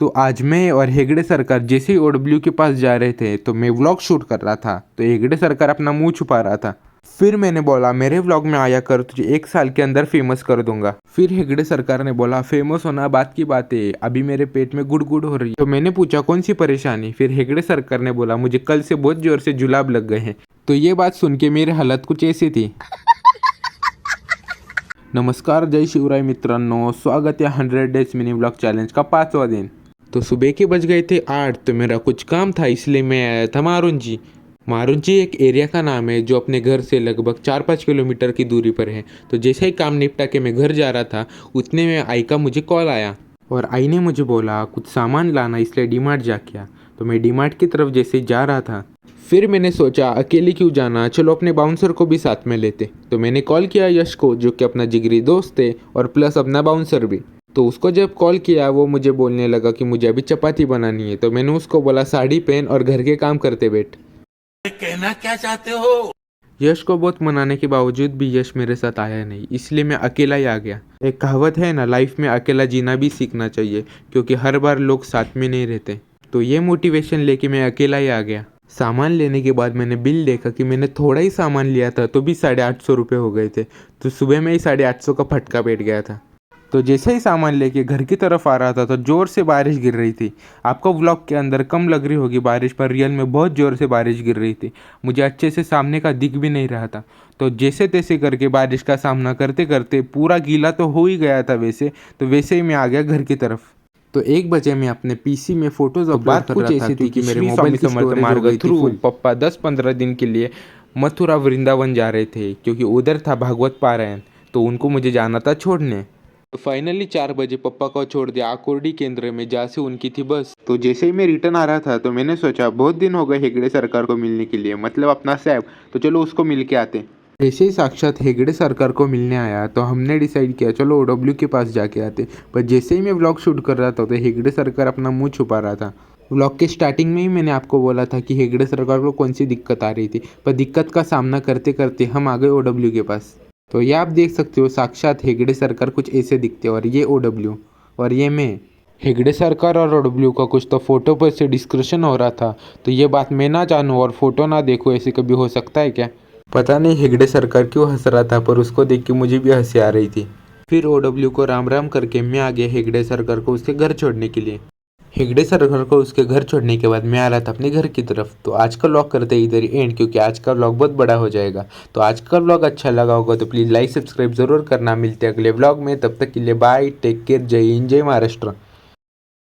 तो आज मैं और हेगड़े सरकार जैसे ही ओडब्ल्यू के पास जा रहे थे तो मैं व्लॉग शूट कर रहा था, तो हेगड़े सरकार अपना मुंह छुपा रहा था। फिर मैंने बोला मेरे व्लॉग में आया कर, तुझे 1 साल के अंदर फेमस कर दूंगा। फिर हेगड़े सरकार ने बोला फेमस होना बात की बात है, अभी मेरे पेट में गुड़गुड़ हो रही है। तो मैंने पूछा कौन सी परेशानी। फिर हेगड़े सरकार ने बोला मुझे कल से बहुत जोर से जुलाब लग गए हैं। तो ये बात सुन के मेरी हालत कुछ ऐसी थी। नमस्कार, जय शिवराय मित्रांनो, स्वागत है 100 डेज मिनी व्लॉग चैलेंज का 5वां दिन। तो सुबह के बज गए थे 8, तो मेरा कुछ काम था इसलिए मैं आया था मारुंजी। मारुंजी एक एरिया का नाम है जो अपने घर से लगभग 4-5 किलोमीटर की दूरी पर है। तो जैसे ही काम निपटा के मैं घर जा रहा था उतने में आई का मुझे कॉल आया और आई ने मुझे बोला कुछ सामान लाना, इसलिए डीमार्ट जा किया। तो मैं डीमार्ट की तरफ जैसे ही जा रहा था फिर मैंने सोचा अकेले क्यों जाना, चलो अपने बाउंसर को भी साथ में लेते। तो मैंने कॉल किया यश को, जो कि अपना जिगरी दोस्त है और प्लस अपना बाउंसर भी। तो उसको जब कॉल किया वो मुझे बोलने लगा कि मुझे अभी चपाती बनानी है। तो मैंने उसको बोला साड़ी पहन और घर के काम करते बैठ। कहना क्या चाहते हो? यश को बहुत मनाने के बावजूद भी यश मेरे साथ आया नहीं, इसलिए मैं अकेला ही आ गया। एक कहावत है ना, लाइफ में अकेला जीना भी सीखना चाहिए, क्योंकि हर बार लोग साथ में नहीं रहते। तो ये मोटिवेशन लेके मैं अकेला ही आ गया। सामान लेने के बाद मैंने बिल देखा कि मैंने थोड़ा ही सामान लिया था तो भी 850 रुपये हो गए थे। तो सुबह में ही 850 का फटका बैठ गया था। तो जैसे ही सामान लेके घर की तरफ आ रहा था तो ज़ोर से बारिश गिर रही थी। आपको व्लॉग के अंदर कम लग रही होगी बारिश, पर रियल में बहुत ज़ोर से बारिश गिर रही थी। मुझे अच्छे से सामने का दिख भी नहीं रहा था। तो जैसे तैसे करके बारिश का सामना करते करते पूरा गीला तो हो ही गया था तो वैसे ही मैं आ गया घर की तरफ। तो 1 बजे मैं अपने पीसी में फोटोज अपलोड कर रहा था क्योंकि मेरे मोबाइल की स्टोरेज हो गई थी। पप्पा 10-15 दिन के लिए मथुरा वृंदावन जा रहे थे क्योंकि उधर था भागवत पारायण, तो उनको मुझे जाना था छोड़ने। तो फाइनली 4 बजे पप्पा को छोड़ दिया आकोर्डी केंद्र में जहाँ से उनकी थी बस। तो जैसे ही मैं रिटर्न आ रहा था तो मैंने सोचा बहुत दिन हो गए हेगड़े सरकार को मिलने के लिए, मतलब अपना सैब, तो चलो उसको मिल के आते। जैसे ही साक्षात हेगड़े सरकार को मिलने आया तो हमने डिसाइड किया चलो ओडब्ल्यू के पास जाके आते। पर जैसे ही मैं व्लॉग शूट कर रहा था तो हेगड़े सरकार अपना मुंह छुपा रहा था। व्लॉग के स्टार्टिंग में ही मैंने आपको बोला था कि हेगड़े सरकार को कौन सी दिक्कत आ रही थी, पर दिक्कत का सामना करते करते हम आ गए ओडब्ल्यू के पास। तो ये आप देख सकते हो साक्षात हेगड़े सरकार कुछ ऐसे दिखते हैं और ये ओडब्ल्यू और ये मैं। हेगड़े सरकार और ओडब्ल्यू का कुछ तो फोटो पर से डिस्कशन हो रहा था, तो ये बात मैं ना जानूँ और फोटो ना देखूँ, ऐसे कभी हो सकता है क्या? पता नहीं हेगड़े सरकार क्यों हंस रहा था, पर उसको देख के मुझे भी हंसी आ रही थी। फिर ओडब्ल्यू को राम राम करके मैं आ गया हेगड़े सरकार को उसके घर छोड़ने के लिए। हेगड़े सरकार को उसके घर छोड़ने के बाद मैं आ रहा था अपने घर की तरफ। तो आज का व्लॉग करते हैं इधर ही एंड, क्योंकि आज का व्लॉग बहुत बड़ा हो जाएगा। तो आज का व्लॉग अच्छा लगा होगा तो प्लीज़ लाइक सब्सक्राइब जरूर करना। मिलते हैं अगले व्लॉग में, तब तक के लिए बाय, टेक केयर, जय हिंद, जय महाराष्ट्र।